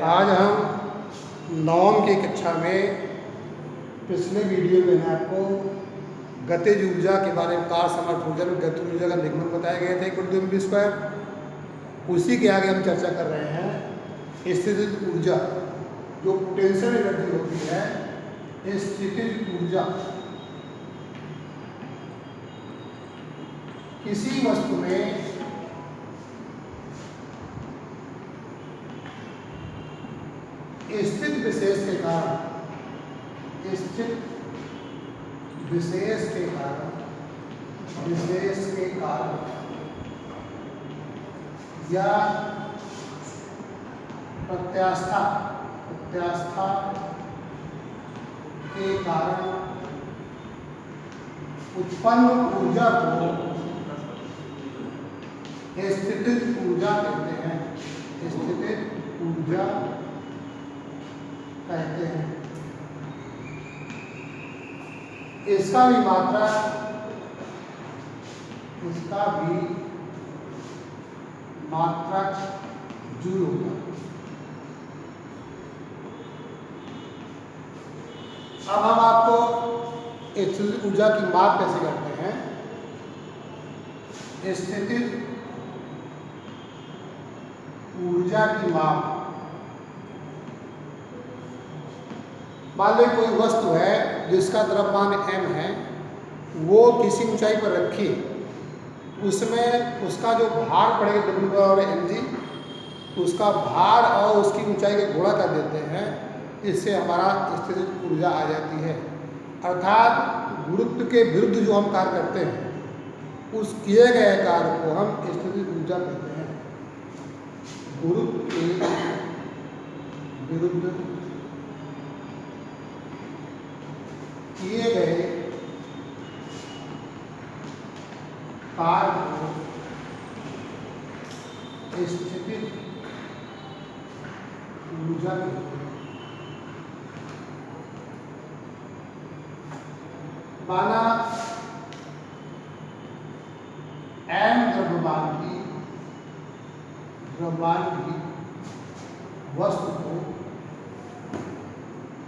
आज हम नवम की कक्षा में पिछले वीडियो में मैंने आपको गतिज ऊर्जा के बारे में कार समर्थ ऊर्जा में गतिज ऊर्जा का निगमन बताए गए थे = उसी के आगे हम चर्चा कर रहे हैं स्थितिज ऊर्जा जो पोटेंशियल एनर्जी होती है। स्थितिज ऊर्जा किसी वस्तु में स्थित विशेष के कारण या प्रत्यास्था के कारण उत्पन्न ऊर्जा को स्थितिज ऊर्जा कहते हैं। स्थितिज ऊर्जा कहते हैं। इसका भी मात्रक जूल होगा। अब हम आपको स्थितिज ऊर्जा की माप कैसे करते हैं। स्थितिज ऊर्जा की माप, मान लो कोई वस्तु है जिसका द्रव्यमान m है, वो किसी ऊंचाई पर रखी, उसमें उसका जो भार पड़ेगा W/mg, उसका भार और उसकी ऊंचाई का गुणा कर देते हैं, इससे हमारा स्थितिज ऊर्जा आ जाती है। अर्थात गुरुत्व के विरुद्ध जो हम कार्य करते हैं उस किए गए कार्य को हम स्थितिज ऊर्जा कहते हैं। गुरुत्व के विरुद्ध किए गए कार्य को स्थितिज ऊर्जा कहते हैं। माना m द्रव्यमान की वस्तु को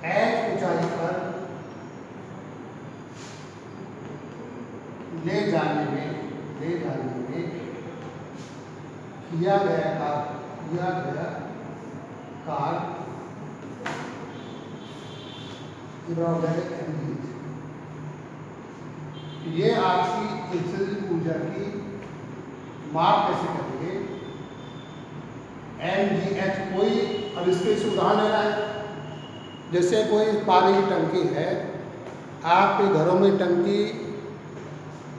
h ऊंचाई पर ले जाने में किया गया कार्य ये आपकी स्थितिज ऊर्जा की माप कैसे करेंगे। mgh कोई, अब इसके उदाहरण लेना है। जैसे कोई पानी की टंकी है, आपके घरों में टंकी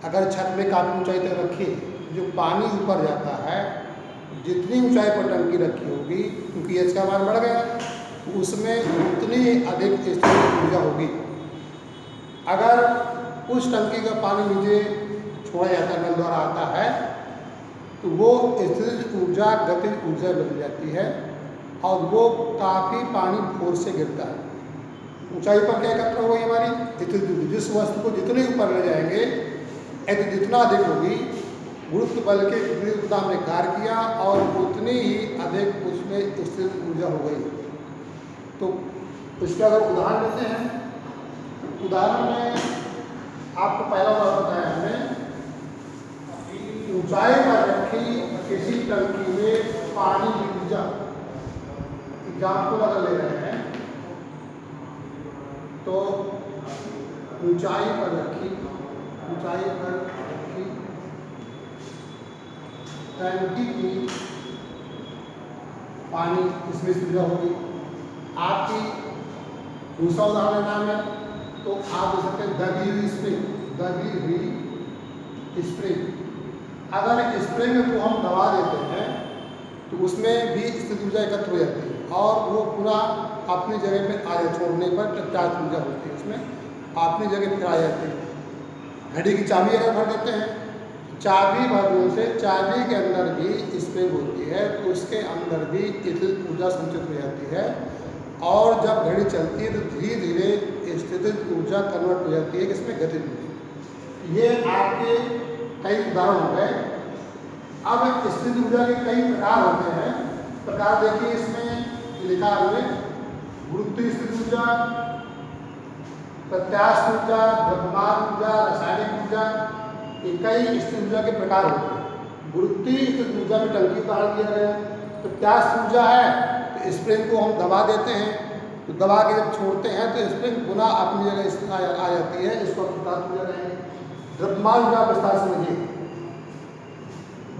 अगर छत में काफ़ी ऊंचाई तक रखी, जो पानी ऊपर जाता है, जितनी ऊंचाई पर टंकी रखी होगी क्योंकि एच का मान बढ़ गया, उसमें उतनी अधिक स्थितिज ऊर्जा होगी। अगर उस टंकी का पानी नीचे छोड़ा जाता है, नल द्वारा आता है, तो वो स्थितिज ऊर्जा गतिज ऊर्जा बन जाती है और वो काफ़ी पानी फोर्स से गिरता है। ऊंचाई पर क्या एकत्र हो गई हमारी स्थितिज ऊर्जा। जिस वस्तु को जितने ऊपर ले जाएंगे, यदि जितना अधिक होगी, गुरुत्व बल के विरुद्ध हमने कार्य किया और उतनी ही अधिक उसमें स्थितिज ऊर्जा हो गई। तो इसका अगर उदाहरण लेते हैं, उदाहरण में आपको पहला उदाहरण बताया हमने, ऊंचाई पर रखी किसी टंकी में पानी की ऊर्जा, एग्जाम्पल अगर ले रहे हैं तो ऊंचाई पर रखी टंकी की पानी, इसमें ऊर्जा होगी आपकी। दूसरा उदाहरण लेना है तो आप दे सकते हैं दबी हुई स्प्रिंग। अगर स्प्रिंग को हम दबा देते हैं तो उसमें भी स्थितिज ऊर्जा एकत्र हो जाती है और वो पूरा अपनी जगह पे आ जाए, छोड़ने पर चार्ज ऊर्जा होती है, उसमें अपनी जगह पर आ जाती है। घड़ी की चाबी अगर भर देते हैं, चाबी भरने से चाबी के अंदर भी स्प्रिंग होती है, तो उसके अंदर भी स्थितिज ऊर्जा संचित हो जाती है और जब घड़ी चलती है तो धीरे धीरे स्थितिज ऊर्जा कन्वर्ट हो जाती है किसमें, गतिज ऊर्जा। ये आपके कई उदाहरण हो गए। अब स्थितिज ऊर्जा के कई प्रकार होते हैं। प्रकार देखिए, इसमें लिखा हमने गुरुत्वीय स्थिति ऊर्जा, प्रत्यास्थ ऊर्जा, द्रव्यमान ऊर्जा, रासायनिक ऊर्जा, ये कई स्थिति ऊर्जा के प्रकार होते हैं। गुरुत्वीय स्थिति ऊर्जा में टंकी उदाहरण दिया गया। प्रत्यास्थ ऊर्जा है तो स्प्रिंग को हम दबा देते हैं, तो दबा के जब छोड़ते हैं तो स्प्रिंग पुनः अपनी जगह आ जाती है, इसको हम प्रत्यास्थ ऊर्जा कहेंगे। द्रव्यमान ऊर्जा विस्तार समझिए,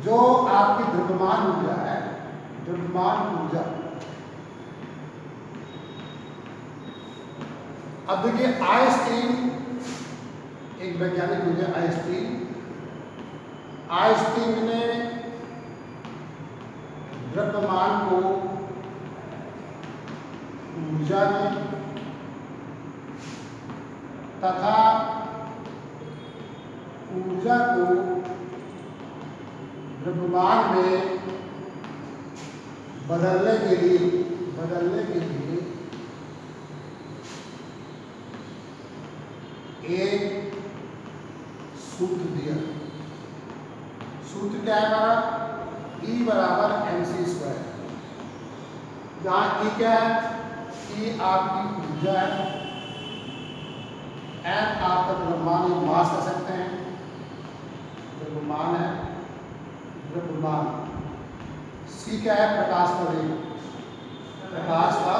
जो आपकी द्रव्यमान ऊर्जा है, द्रव्यमान ऊर्जा, अब देखिए आइंस्टीन एक वैज्ञानिक हुए आइंस्टीन ने द्रव्यमान को ऊर्जा में तथा ऊर्जा को द्रव्यमान में बदलने के लिए एक सूत्र दिया। सूत्र क्या है हमारा? E बराबर mc²। जहाँ E क्या है? E आपकी ऊर्जा है, m आपका द्रव्यमान मास कर सकते हैं, द्रव्यमान है, द्रव्यमान। C क्या है? प्रकाश का वेग, प्रकाश का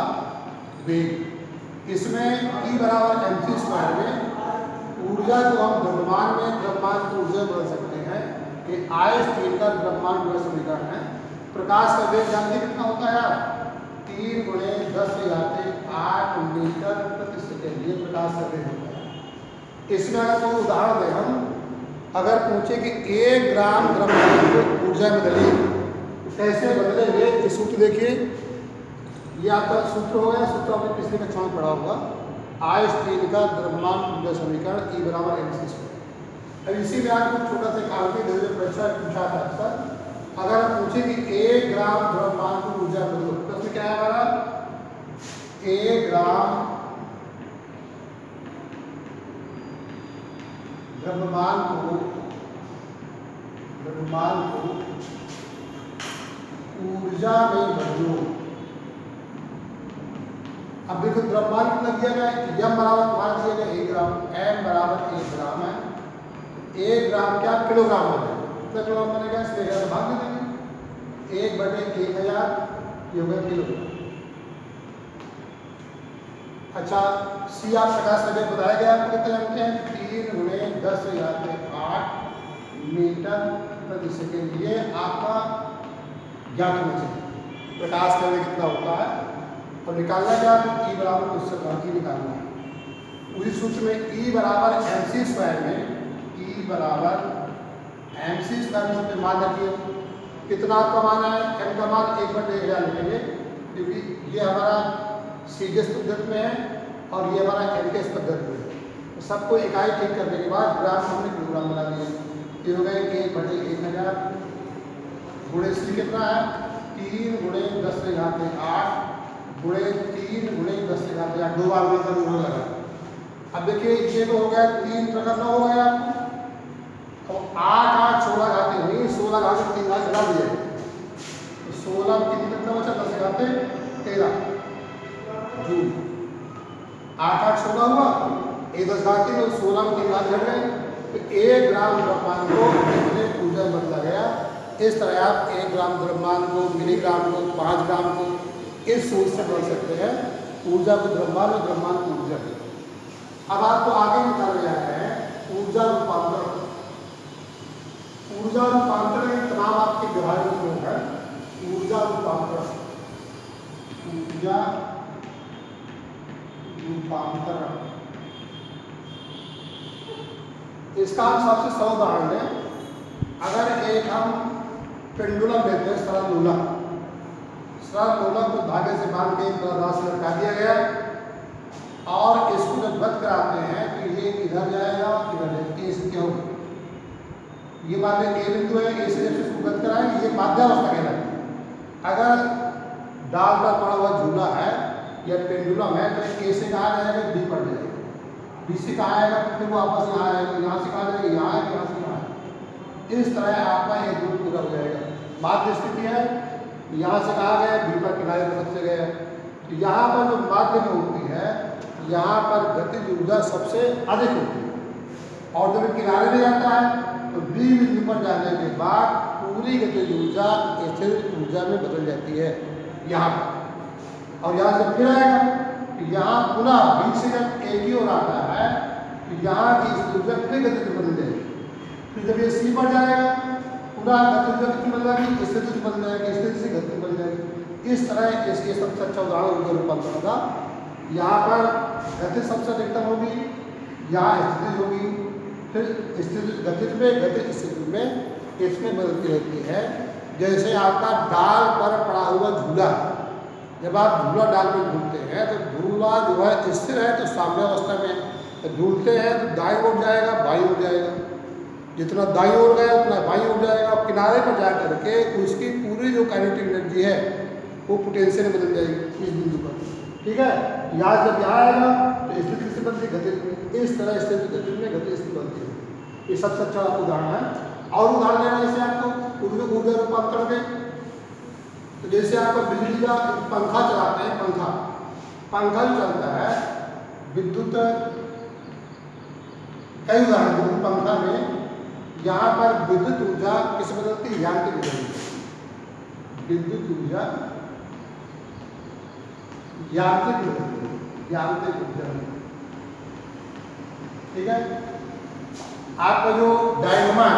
वेग। इसमें E बराबर mc² में ऊर्जा को हम द्रव्यमान में द्रव्यमान की ऊर्जा बदल सकते हैं। कि आइंस्टीन का द्रव्यमान ऊर्जा समीकरण है। प्रकाश का वेग जानते कितना होता है यार? 3 × 10⁸ मीटर प्रति सेकेंड, ये प्रकाश का वेग होता है। इसमें अगर कोई उदाहरण दें हम, अगर पूछे कि 1 ग्राम द्रव्यमान को ऊर्जा में बदलिए, कैसे बदलेंगे? ये सूत्र देखिए, ये आपका सूत्र हो गया, सूत्र आपने पिछले कक्षा में पढ़ा होगा। आइंस्टीन का द्रव्यमान ऊर्जा समीकरण E बराबर mc²। अब इसी में आपको छोटा सा काम की परीक्षा पूछा था अक्सर, अगर हम पूछे कि 1 ग्राम द्रव्यमान को ऊर्जा बदलो, तो उसमें क्या है हमारा? 1 ग्राम द्रव्यमान को ऊर्जा में बदलो। अब देखो द्रव्यमान कितना दिया गया है? m बराबर तुम्हारा दिया गया 1 ग्राम, m बराबर 1 ग्राम है। 1 ग्राम क्या किलोग्राम बनेगा? कितना किलोग्राम बनेगा? इसलिए 1000 भाग दे देंगे, 1/1000 ये हो गया किलोग्राम। अच्छा, C आप प्रकाश का वेग बताया गया आपको कितने जानते हैं? 3 × 10⁸ मीटर प्रति सेकेंड। ये आपका ज्ञात होना चाहिए प्रकाश का वेग कितना होता है। और निकालना क्या? E बराबर उससे बाकी निकालना है। उसी सूत्र में E बराबर mc² में, E बराबर mc² में मान रखिए कितना आपका मान है? m का मान 1/1000 लिखेंगे, क्योंकि ये हमारा सीजीएस पद्धति में है और ये हमारा एमकेएस पद्धति में है। तो सबको इकाई ठीक करने के बाद ग्राम हमने किलोग्राम बना दिया। ये हो गए 1/1000 गुणे इसलिए कितना है? 3 × 10⁸ गुणे 3 × 10⁸, 2 बार में गुणा लगा। अब देखिए ये तो हो गया 3 प्रकार का हो गया, और 8 8 16 घाते हुई 16 घाते 3 घात घटा दिए, तो 16 में कितना बचा? 10 घाते 13 जूल। 8 8 16 हुआ, 10 घात 3 और 16 में 3 घात घट गए, तो 1 ग्राम द्रव्यमान को कितने ऊर्जा में बदला गया। इस तरह आप 1 ग्राम द्रव्यमान को, मिलीग्राम को, 5 ग्राम को इस सूत्र से बदल सकते हैं, ऊर्जा को द्रव्यमान और द्रव्यमान को ऊर्जा में। अब आपको आगे निकाल रहा है ऊर्जा रूपांतरण। ऊर्जा रूपांतरण एक तमाम आपके व्यवहारिक उपयोग है। ऊर्जा रूपांतरण, ऊर्जा रूपांतरण, इसका हम सबसे सरल उदाहरण लें। अगर एक हम पेंडुलम लेते हैं, सरल लोलक को धागे से बांध के एक रास्ते से लटका दिया गया, और इसको जब बंद कराते हैं तो ये इधर जाएगा, इधर ए से क्या होगा? ये मान लें ए बिंदु है, ए से इसको बंद कराएंगे, ये माध्यावस्था कहलाती है। अगर डाल पर पड़ा हुआ झूला है या पेंडुलम है, तो ए से कहाँ जाएगा? बी पर जाएगा, बी से कहाँ आएगा? फिर वो वापस यहाँ आएगा, यहाँ से कहाँ जाएगा? यहाँ है, यहाँ से यहाँ है। इस तरह आपका ये दूर पूरा हो जाएगा। माध्य स्थिति है, यहाँ से कहाँ गया? बी पर किनारे पर सबसे गया, तो यहाँ पर जो माध्य में होती है, यहाँ पर गतिज ऊर्जा सबसे अधिक होती है। और जब किनारे में जाता है तो बी बिंदु पर जाने के बाद पूरी गतिज ऊर्जा स्थिर ऊर्जा में बदल जाती है यहाँ पर। और यहाँ से फिर आएगा कि यहाँ पुनः बी से जब एक ही ओर आता है तो यहाँ की स्थिर ऊर्जा फिर गतिज बदल जाएगी। फिर जब ये सी पर जाएगा पुनः गतिज ऊर्जा कितनी बदल जाएगी, स्थिति बदल जाएगी, स्थिति से गति बदल जाएगी। इस तरह इसके सबसे अच्छा उदाहरण ऊर्जा रूपांतरण का। यहाँ पर गति सबसे अधिकतम होगी, यहाँ स्थिति होगी, फिर स्थिति गतिज में, गतिज स्थिति में इसमें बदलती रहती है। जैसे आपका डाल पर पड़ा हुआ झूला, जब आप झूला डाल में झूलते हैं तो झूला जो है स्थिर है तो साम्य अवस्था में, तो झूलते हैं तो दाईं ओर जाएगा, बाईं ओर जाएगा, जितना दाईं ओर गया उतना बाईं ओर जाएगा। और किनारे पर जा करके उसकी पूरी जो काइनेटिक एनर्जी है वो पोटेंशियल में बदल जाएगी इस बिंदु पर। ठीक है, यहाँ जब यहाँ आएगा तो स्थिति से बनती गतिज में, इस तरह स्थिति गतिज में गति स्थिति बनती है। ये सबसे अच्छा उदाहरण है। और उदाहरण लेना जैसे आपको ऊर्जा रूपांतरण के, तो जैसे आपको बिजली का पंखा चलाते हैं, पंखा जो चलता है विद्युत, कई उदाहरण विद्युत पंखा में यहाँ पर विद्युत ऊर्जा किस बदलती है, यांत्रिक ऊर्जा, विद्युत ऊर्जा यांत्रिक ऊर्जा। ठीक है, आपका जो डायनोमा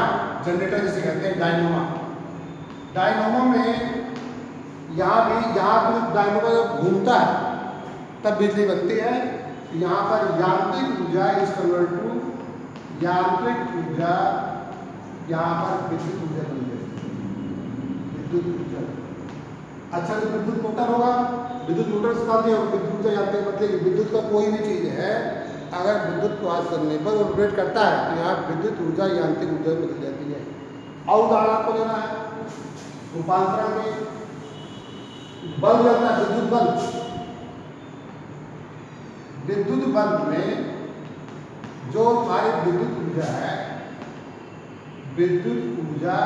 जनरेटर जिसे कहते हैं, डायनोमा में यहाँ पर डायनोमा जब घूमता है तब बिजली बनती है। यहाँ पर यांत्रिक ऊर्जा इज कन्वर्ट टू यांत्रिक ऊर्जा, यहाँ पर विद्युत ऊर्जा बन जाएगी, विद्युत ऊर्जा। अच्छा, जो विद्युत मोटर होगा, विद्युत मोटर से चलती है, विद्युत ऊर्जा यांत्रिक मतलब विद्युत का कोई भी चीज़ है अगर विद्युत प्रवाह करने पर ऑपरेट करता है तो यहाँ विद्युत ऊर्जा यांत्रिक ऊर्जा में बदल जाती है। और उदाहरण आपको लेना है रूपांतरण में, बल्ब जलता है, विद्युत बल्ब में जो हमारी विद्युत ऊर्जा है, विद्युत ऊर्जा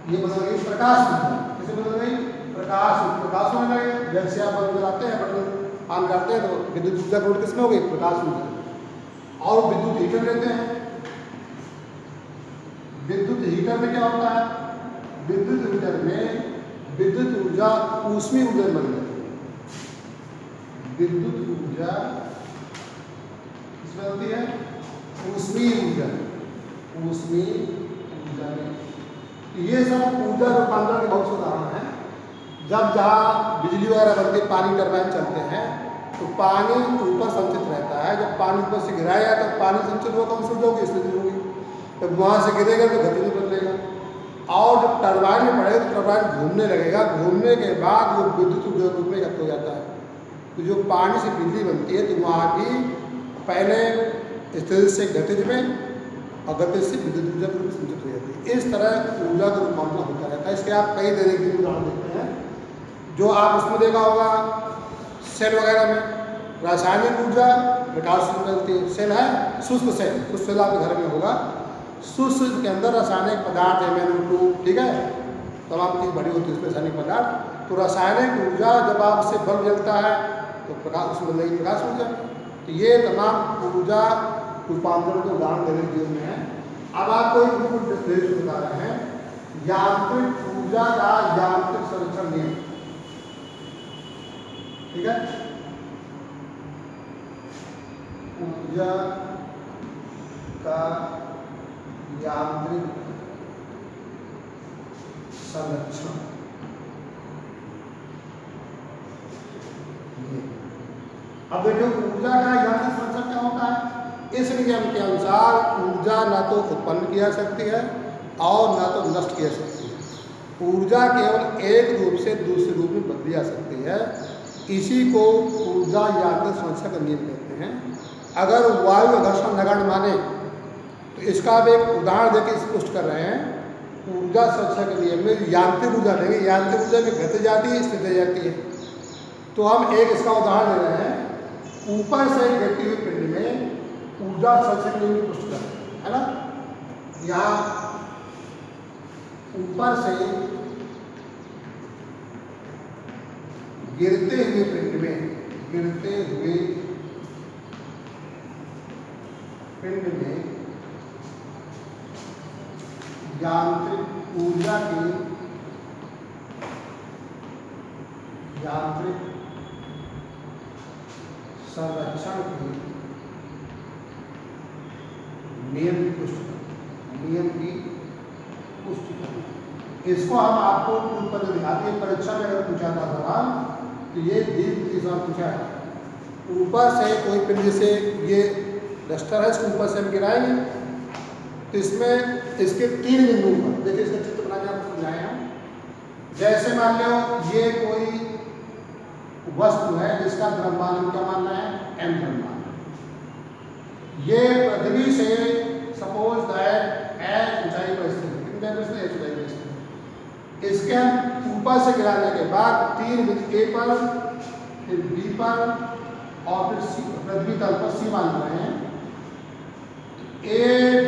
ये बदल गई प्रकाश ऊर्जा। किसे बदल गई, प्रकाश होने लगे। जैसे आप बल्ब जलाते हैं, बटन ऑन करते हैं तो विद्युत ऊर्जा की किसमें हो गई, प्रकाश ऊर्जा। और विद्युत हीटर लेते हैं, विद्युत हीटर में क्या होता है, विद्युत हीटर में विद्युत ऊर्जा ऊष्मीय ऊर्जा बन जाती है। विद्युत ऊर्जा किसमें होती है, ऊष्मीय ऊर्जा, ऊष्मीय ऊर्जा में। ये सब ऊर्जा रूपांतरण के बहुत से उदाहरण हैं। जब जहाँ बिजली वगैरह बनती, पानी टरबाइन चलते हैं तो पानी ऊपर संचित रहता है। जब पानी ऊपर से गिराया तो पानी संचित होगा, कौन सी ऊर्जा होगी, स्थिति होगी। जब वहाँ से गिरेगा तो गति में बदलेगा। और जब टरबाइन में पड़ेगा तो टरबाइन घूमने लगेगा, घूमने के बाद वो विद्युत ऊर्जा के रूप में इकट्ठा हो जाता है। तो जो पानी से बिजली बनती है तो वहाँ भी पहले स्थिति से गतिज में और गतिज से विद्युत ऊर्जा के रूप में संचित हो जाती है। इस तरह ऊर्जा का रूपांतरण होता रहता है। इसके आप कई तरह के उदाहरण देखते हैं जो आप उसमें देखा होगा, सेल वगैरह में रासायनिक ऊर्जा प्रकाश से मिलती है। सेल है शुष्क सेल, कुछ सेल आपके घर में होगा, शुष्क के अंदर रासायनिक पदार्थ MnO2, ठीक है, तमाम चीज़ भरी होती है उसमें रासायनिक पदार्थ। तो रासायनिक ऊर्जा जब आपसे बल्ब जलता है तो प्रकाश, उसमें बदलेगी प्रकाश ऊर्जा। तो ये तमाम ऊर्जा रूपांतरण के उदाहरण दैनिक जीवन में है। अब आपको एक बता रहे हैं, यांत्रिक ऊर्जा का यांत्रिक संरक्षण नियम। ठीक है, ऊर्जा का यांत्रिक संरक्षण। अब देखिए ऊर्जा का यांत्रिक संरक्षण क्या होता है। इस नियम के अनुसार ऊर्जा न तो उत्पन्न की जा सकती है और न तो नष्ट की जा सकती है। ऊर्जा केवल एक रूप से दूसरे रूप में बदली जा सकती है। इसी को ऊर्जा यांत्रिक संरक्षण का नियम कहते हैं। अगर वायु घर्षण नगण्य माने तो इसका आप एक उदाहरण देकर स्पष्ट कर रहे हैं। ऊर्जा संरक्षण के नियम में यांत्रिक ऊर्जा देंगे, यांत्रिक ऊर्जा में गति जाती है, स्थिति जाती है। तो हम एक इसका उदाहरण ले रहे हैं। ऊपर से गिरती हुई पिंड में ऊर्जा संरक्षण नियम की पुष्टि कर, है ना। यहाँ ऊपर से गिरते हुए पिंड में, गिरते हुए पिंड में यांत्रिक ऊर्जा की, यांत्रिक संरक्षण की नियम की पुष्टि करना, नियम की पुष्टि करना। इसको हम आपको ऊपर दिखाते हैं, परीक्षा में अगर पूछा था सवाल तो ये दीप के साथ पूछा है। ऊपर से कोई पिंड से ये डस्टर है, इसको ऊपर से हम गिराएंगे तो इसमें इसके 3 बिंदु पर, देखिए इसका चित्र बना के आपको समझाए हम। जैसे मान लो ये कोई वस्तु है जिसका द्रव्यमान हम क्या मान रहे हैं, m द्रव्यमान। ये पृथ्वी से सपोज दैट h ऊंचाई पर स्थित है, कितनी ऊंचाई पर स्थित है, h ऊंचाई पर स्थित है। इसके हम ऊपर से गिराने के बाद 3 बिंदु A पर, फिर B पर और फिर C, पृथ्वी तल पर C मान रहे हैं। A,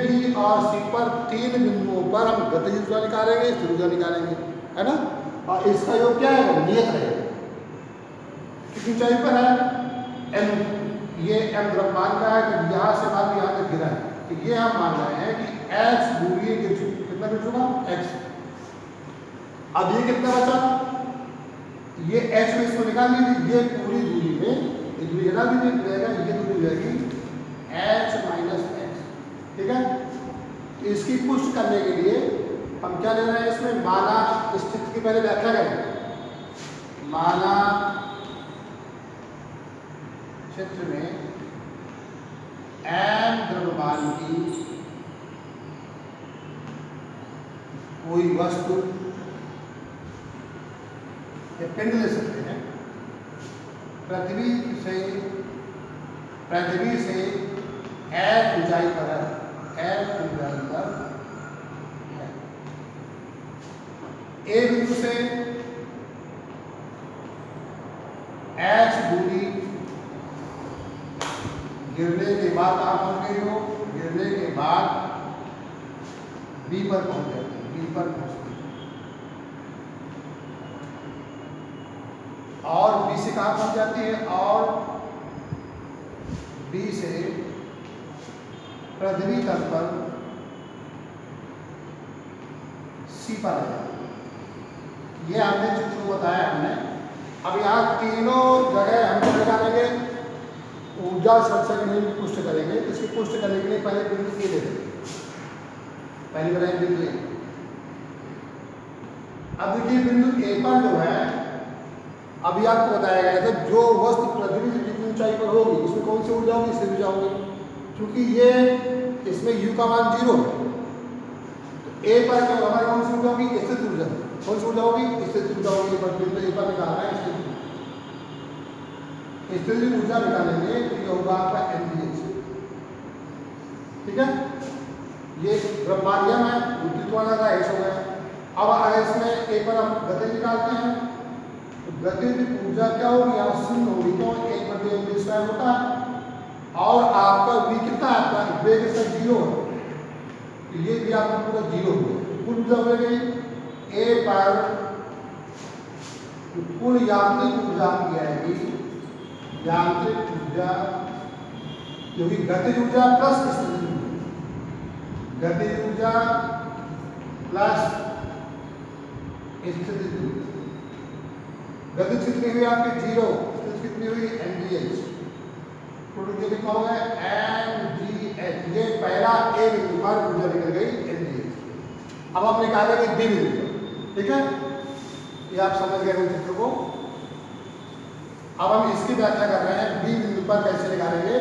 B और C पर 3 बिंदुओं पर हम गतिज ऊर्जा निकालेंगे, स्थिर ऊर्जा निकालेंगे, है ना। और इसका योग क्या है, नियत रहेगा। कितनी ऊंचाई पर है, m, ये m द्रव्यमान का है, तो यहाँ से मान यहाँ तक गिरा है, तो ये हम मान रहे हैं कि h दूरी कितना गिर चुका, x। अब ये कितना बचा, ये h में इसको निकाल लीजिए, ये पूरी दूरी में ये दूरी हटा दीजिए, रहेगा ये दूरी रहेगी h माइनस x, ठीक है। तो इसकी पुष्टि करने के लिए हम क्या ले रहे हैं, इसमें माना स्थिति की पहले व्याख्या करेंगे। माना क्षेत्र में m द्रव्यमान की कोई वस्तु या पिंड ले सकते हैं, पृथ्वी से h ऊंचाई पर है, h ऊंचाई पर है। A बिंदु से h दूरी गिरने के बाद कहाँ पहुंच गई हो, गिरने के बाद B पर पहुंच जाती है, B पर पहुंच गई। और B से कहाँ पहुंच जाती है, और B से पृथ्वी तल पर C पर आ जाती है। ये हमने चित्र को बताया हमने। अब यहाँ तीनों जगह हम क्या निकालेंगे, ऊर्जा संरक्षण की नियम की पुष्टि करेंगे। इसकी पुष्टि करने के लिए पहले बिंदु ए ले लेंगे, पहली बनाए बिंदु ए। अब देखिए बिंदु ए पर जो है, अभी आपको बताया गया था जो वस्तु पृथ्वी से जितनी ऊंचाई पर होगी उसमें कौन सी ऊर्जा होगी, स्थिर ऊर्जा होगी, क्योंकि ये इसमें u का मान 0 है। तो ए पर क्या हमारी कौन सी ऊर्जा होगी, स्थिर ऊर्जा। कौन सी ऊर्जा होगी, स्थिर ऊर्जा होगी। बिंदु ए पर निकाल रहे हैं स्थिर ऊर्जा निकालेंगे तो ये होगा आपका mgh, ठीक है। ये द्रव्यमान है, विद्युत का h हो गया। अब अगर इसमें ए पर हम गति निकालते हैं तो गतिज ऊर्जा क्या होगी, यहाँ शून्य होगी, तो 1/m² होता है। और आपका v कितना है, आपका वेग इसका 0 है, तो ये भी आपका पूरा 0 होगा। कुल ऊर्जा हो गई ए पर, कुल यांत्रिक ऊर्जा की आएगी, यांत्रिक ऊर्जा क्योंकि गतिज ऊर्जा प्लस स्थितिज ऊर्जा, गतिज ऊर्जा प्लस स्थितिज ऊर्जा। गतिज कितनी हुई आपकी 0, स्थितिज कितनी हुई mgh। टोटल कितना हो गया mgh। ये पहला ए बिंदु पर ऊर्जा निकल गई mgh। अब हम निकालेंगे बी बिंदु, ठीक है। ये आप समझ गए चित्र को। अब हम इसकी व्याख्या कर रहे हैं, बी बिंदु पर कैसे निकालेंगे।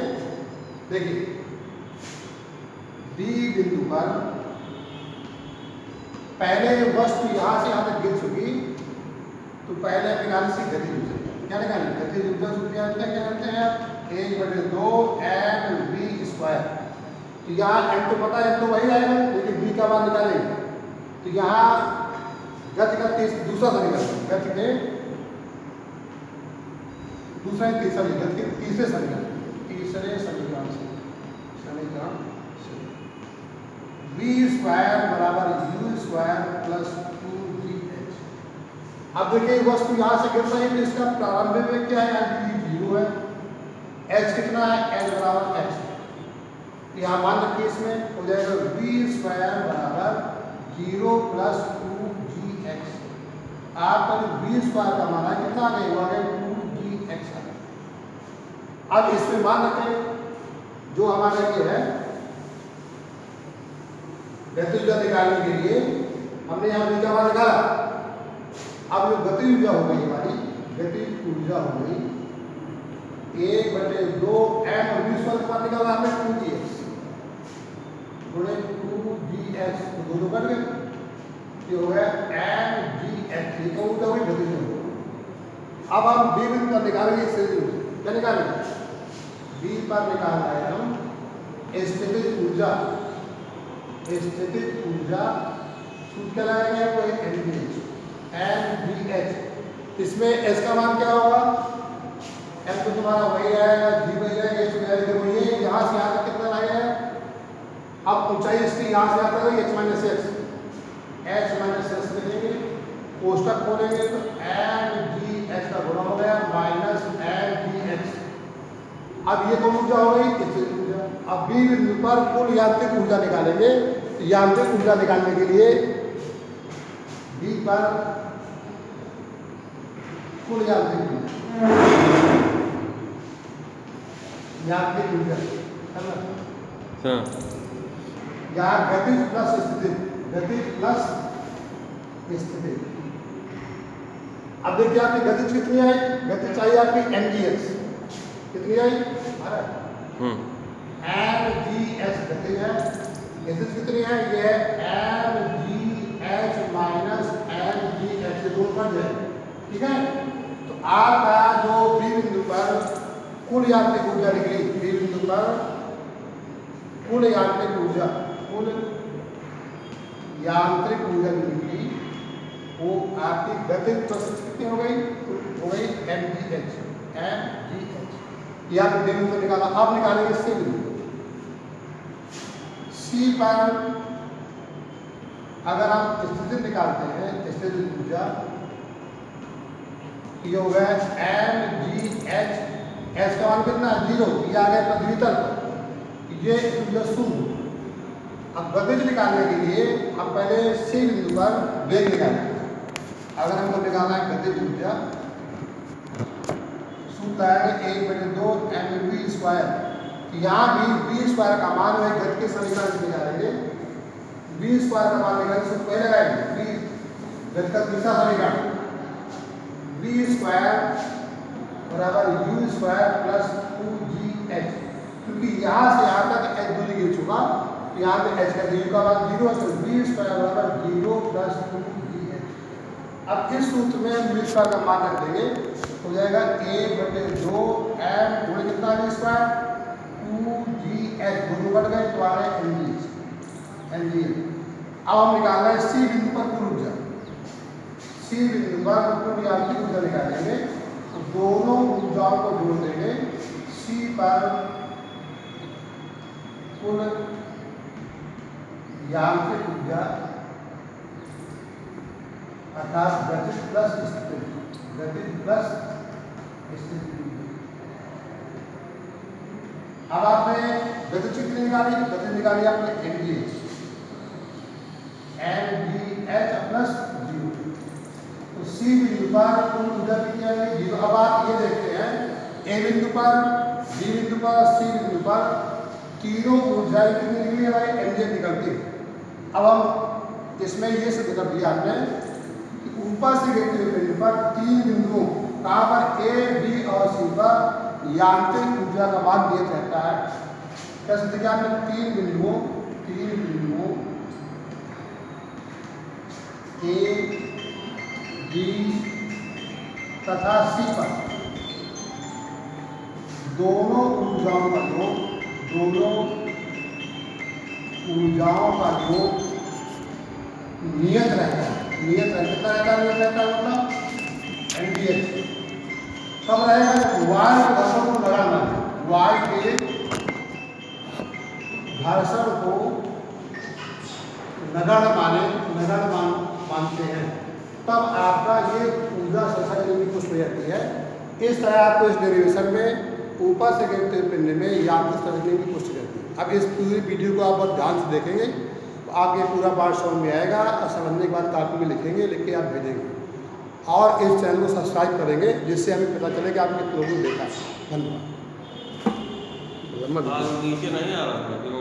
देखिए बी बिंदु पर पहले वस्तु यहाँ से यहाँ तक गिर चुकी, तो पहले निकाली सी गतिज ऊर्जा। क्या निकालें, गतिज ऊर्जा सूत्र क्या करते हैं, 1/2 mv²। तो यहाँ m तो पता है, m तो वही आएगा, लेकिन b का मान निकालेंगे तो यहाँ गति का दूसरा समीकरण, गति के दूसरा तीसरा गति के तीसरे समीकरण से v² बराबर u² + 2gh। अब देखिए वस्तु यहाँ से गिर रही है तो इसका प्रारंभिक वेग क्या है, जीरो है। एच कितना है, एच बराबर एच। यहाँ मान रखिए इसमें हो जाएगा वी स्क्वायर बराबर 0 प्लस 2gx। आपका जो वी स्क्वायर का मान है कितना आ गया, 2gx। अब इसमें मान रखें जो हमारा ये है गति ऊर्जा निकालने के लिए हमने यहाँ ऊर्जा मान निकाला। अब जो गति ऊर्जा हो गई हमारी, गति ऊर्जा हो गई 1/2 m और वी स्क्वायर का मान निकाला हमने 2gx गुणे 2gx, तो दोनों कट गए, ये हो गया mgx। ये ऊर्जा हुई गति ऊर्जा। अब हम बी बिंदु पर निकालेंगे, इससे क्या निकालेंगे, बी पर निकालना है हम स्थितिज ऊर्जा। स्थितिज ऊर्जा सूत्र क्या लगाएंगे, वो mgh। इसमें s का मान क्या होगा, m तो तुम्हारा वही आएगा, g वही आएगा, h वही आएगा। वो ये यहाँ से यहाँ तक कितना आएगा है, अब ऊंचाई इसकी यहाँ से आता है h माइनस x लिखेंगे, कोष्टक खोलेंगे तो mgh का गुणा हो गया माइनस mgh। अब ये कौन ऊर्जा हो गई, स्थितिज ऊर्जा। अब बी बिंदु पर कुल यांत्रिक ऊर्जा निकालेंगे। यांत्रिक ऊर्जा निकालने के लिए बी पर कुल यांत्रिक ऊर्जा यहाँ गतिज प्लस स्थितिज, गतिज प्लस स्थितिज। अब देखिए आपकी गतिज कितनी आई, गतिज चाहिए आपकी mgx कितनी आई, mgh गतिज है। गतिज कितनी है, ये है mgh माइनस mgh, ये दोनों कट जाए, ठीक है। तो आपका जो बी बिंदु पर कुल यांत्रिक ऊर्जा निकली, बी बिंदु पर कुल यांत्रिक ऊर्जा, कुल यांत्रिक ऊर्जा निकली वो आपकी गतिज प्लस कितनी हो गई, mgh। ये आपने बी बिंदु निकाला। अब निकालेंगे सी बिंदु। सी पर अगर हम स्थिति निकालते हैं, स्थितिज ऊर्जा ये हो गया mgh, h का मान कितना है, 0, ये आ गया पृथ्वी तल, ये ऊर्जा शून्य। अब गतिज निकालने के लिए हम पहले सी बिंदु पर वेग निकालेंगे। अगर हमको निकालना है गतिज ऊर्जा, सूत्र आएगा 1/2 mv स्क्वायर। यहाँ भी वी स्क्वायर का मान है, गति के समीकरण से निकालेंगे। वी स्क्वायर का मान निकालेंगे, सूत्र पहले लगाएंगे वी, गति का तीसरा समीकरण, वी स्क्वायर बराबर यू स्क्वायर प्लस 2gh। क्योंकि यहाँ से यहाँ तक h दूरी गिर चुका, तो यहाँ पे h का u का मान 0 है, तो वी स्क्वायर बराबर 0 प्लस 2gh। अब इस सूत्र में वी स्क्वायर का मान रख देंगे, हो जाएगा 1/2 m गुणे कितना वी स्क्वायर 2gh, दोनों कट गए तो आ रहा है mgh। अब हम निकालना है सी बिंदु पर कुल ऊर्जा। सी बिंदु पर कुल यांत्रिक ऊर्जा निकालेंगे, तो दोनों ऊर्जाओं को जोड़ देंगे। सी पर कुल यांत्रिक ऊर्जा अर्थात गतिज प्लस स्थितिज, गतिज प्लस स्थितिज। अब आपने गतिज कितनी निकाली, गतिज निकाली आपने mgh प्लस 0। तो सी बिंदु पर कुल ऊर्जा कितनी आएगी, 0। अब आप ये देखते हैं ए बिंदु पर, बी बिंदु पर, सी बिंदु पर तीनों ऊर्जाएं कितनी निकली है भाई, mgh निकलती है। अब हम इसमें ये सिद्ध कर दिया हमने कि ऊपर से गिरते हुए बिंदु पर तीन बिंदुओं, कहाँ पर, ए बी और सी पर यांत्रिक ऊर्जा का मान नियत रहता है। क्या सिद्ध किया हमने, तीन बिंदुओं ए बी तथा सी पर दोनों ऊर्जाओं का योग नियत रहता है। नियत कितना रहता है, नियत रहता है मतलब mgh। कब रहेगा, वायु घर्षण को लगा माने, वायु के घर्षण को नगण्य मानते हैं। तब आपका ये ऊर्जा संसार की पुष्टि हो जाती है। इस तरह आपको इस डेरिवेशन में ऊपर से गिरते हुए पिंड में यांत्रिक संरचना की पुष्टि करती है। अब इस पूरी वीडियो को आप बहुत ध्यान से देखेंगे तो आपको पूरा पार्ट समझ में आएगा और समझने के बाद कॉपी में लिखेंगे, लिख के आप भेजेंगे और इस चैनल को सब्सक्राइब करेंगे जिससे हमें पता चले कि आपने कितने लोगों को देखा है। धन्यवाद। नीचे नहीं आ रहा था।